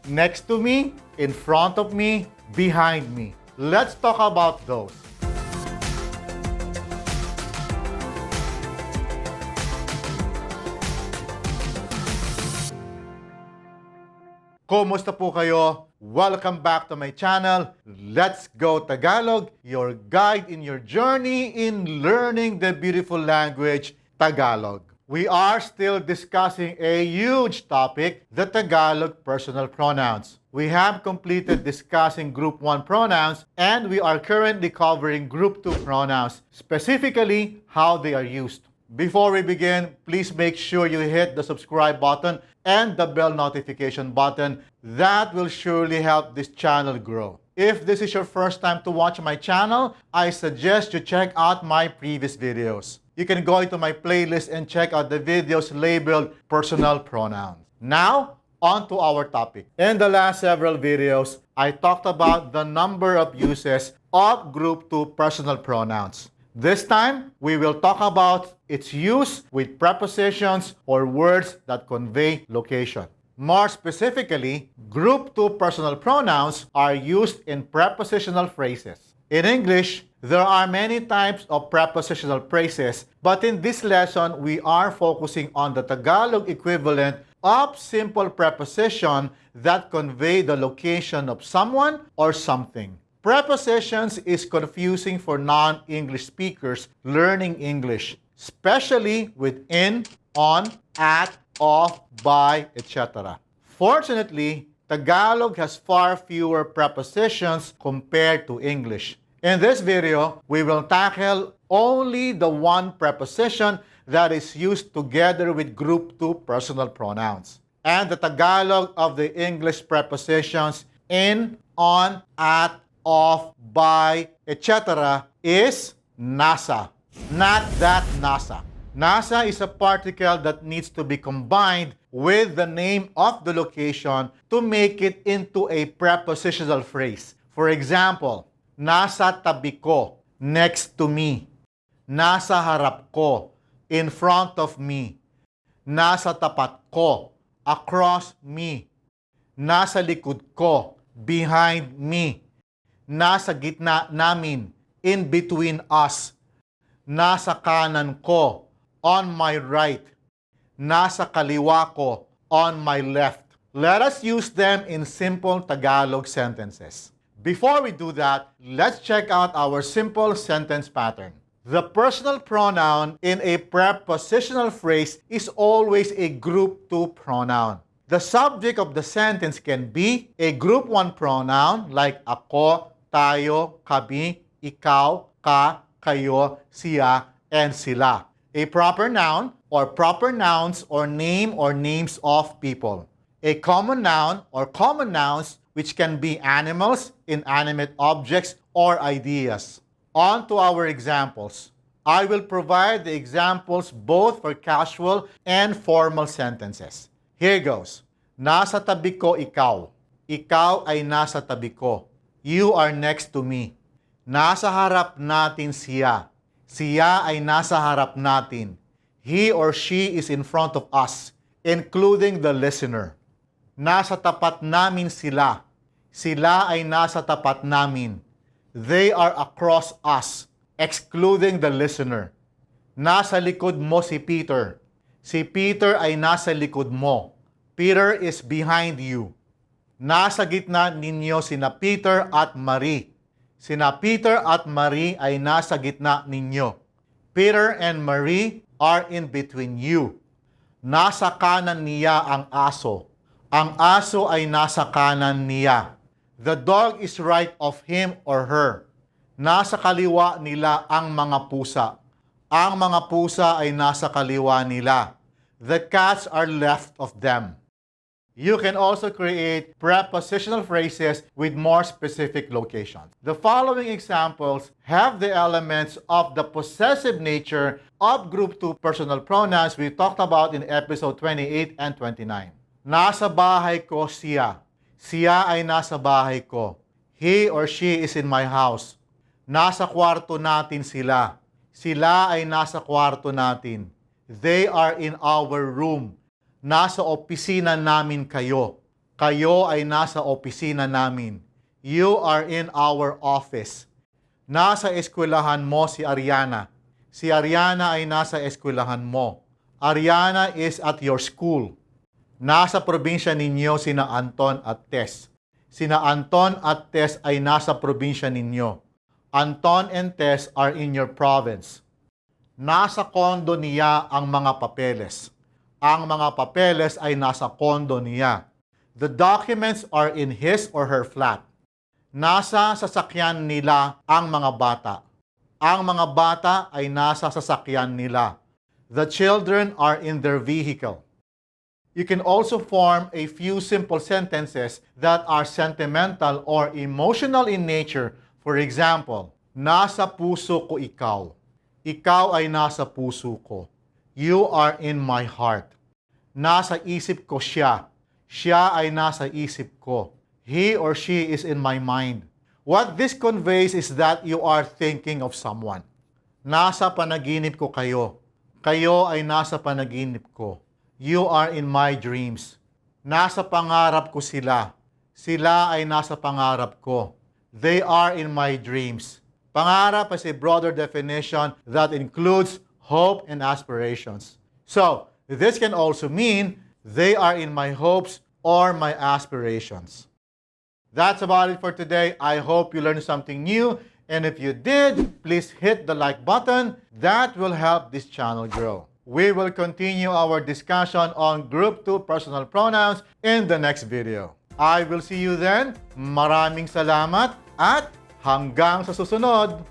next to me, in front of me, behind me. Let's talk about those. Kumusta po kayo? Welcome back to my channel. Let's Go Tagalog, your guide in your journey in learning the beautiful language, Tagalog. We are still discussing a huge topic, the Tagalog personal pronouns. We have completed discussing Group 1 pronouns and we are currently covering Group 2 pronouns, specifically how they are used. Before we begin, please make sure you hit the subscribe button and the bell notification button. That will surely help this channel grow. If this is your first time to watch my channel, I suggest you check out my previous videos. You can go into my playlist and check out the videos labeled personal pronouns. Now, on to our topic. In the last several videos, I talked about the number of uses of Group 2 personal pronouns. This time, we will talk about its use with prepositions or words that convey location. More specifically, Group 2 personal pronouns are used in prepositional phrases. In English, there are many types of prepositional phrases, but in this lesson, we are focusing on the Tagalog equivalent of simple preposition that convey the location of someone or something. Prepositions is confusing for non-English speakers learning English, especially with in, on, at, of, by, etc. Fortunately, Tagalog has far fewer prepositions compared to English. In this video, we will tackle only the one preposition that is used together with Group 2 personal pronouns, and the Tagalog of the English prepositions in, on, at, of, by, etc. is nasa. Not that nasa. Nasa is a particle that needs to be combined with the name of the location to make it into a prepositional phrase. For example, nasa tabi ko, next to me. Nasa harap ko, in front of me. Nasa tapat ko, across me. Nasa likod ko, behind me. Nasa gitna namin, in between us. Nasa kanan ko, on my right. Nasa kaliwa ko, on my left. Let us use them in simple Tagalog sentences. Before we do that, let's check out our simple sentence pattern. The personal pronoun in a prepositional phrase is always a Group 2 pronoun. The subject of the sentence can be a Group 1 pronoun like ako, tayo, kami, ikaw, ka, kayo, siya, and sila. A proper noun or proper nouns or names of people. A common noun or common nouns which can be animals, inanimate objects, or ideas. On to our examples. I will provide the examples both for casual and formal sentences. Here goes. Nasa tabi ko ikaw. Ikaw ay nasa tabi ko. You are next to me. Nasa harap natin siya. Siya ay nasa harap natin. He or she is in front of us, including the listener. Nasa tapat namin sila. Sila ay nasa tapat namin. They are across us, excluding the listener. Nasa likod mo si Peter. Si Peter ay nasa likod mo. Peter is behind you. Nasa gitna ninyo sina Peter at Marie. Sina Peter at Marie ay nasa gitna ninyo. Peter and Marie are in between you. Nasa kanan niya ang aso. Ang aso ay nasa kanan niya. The dog is right of him or her. Nasa kaliwa nila ang mga pusa. Ang mga pusa ay nasa kaliwa nila. The cats are left of them. You can also create prepositional phrases with more specific locations. The following examples have the elements of the possessive nature of Group 2 personal pronouns we talked about in episode 28 and 29. Nasa bahay ko siya. Siya ay nasa bahay ko. He or she is in my house. Nasa kwarto natin sila. Sila ay nasa kwarto natin. They are in our room. Nasa opisina namin kayo. Kayo ay nasa opisina namin. You are in our office. Nasa eskwelahan mo si Ariana. Si Ariana ay nasa eskwelahan mo. Ariana is at your school. Nasa probinsya ninyo sina Anton at Tess. Sina Anton at Tess ay nasa probinsya ninyo. Anton and Tess are in your province. Nasa kondo niya ang mga papeles. Ang mga papeles ay nasa kondo niya. The documents are in his or her flat. Nasa sasakyan nila ang mga bata. Ang mga bata ay nasa sasakyan nila. The children are in their vehicle. You can also form a few simple sentences that are sentimental or emotional in nature. For example, nasa puso ko ikaw. Ikaw ay nasa puso ko. You are in my heart. Nasa isip ko siya. Siya ay nasa isip ko. He or she is in my mind. What this conveys is that you are thinking of someone. Nasa panaginip ko kayo. Kayo ay nasa panaginip ko. You are in my dreams. Nasa pangarap ko sila. Sila ay nasa pangarap ko. They are in my dreams. Pangarap is a broader definition that includes hope and aspirations. So, this can also mean they are in my hopes or my aspirations. That's about it for today. I hope you learned something new. And if you did, please hit the like button. That will help this channel grow. We will continue our discussion on Group 2 personal pronouns in the next video. I will see you then. Maraming salamat at hanggang sa susunod.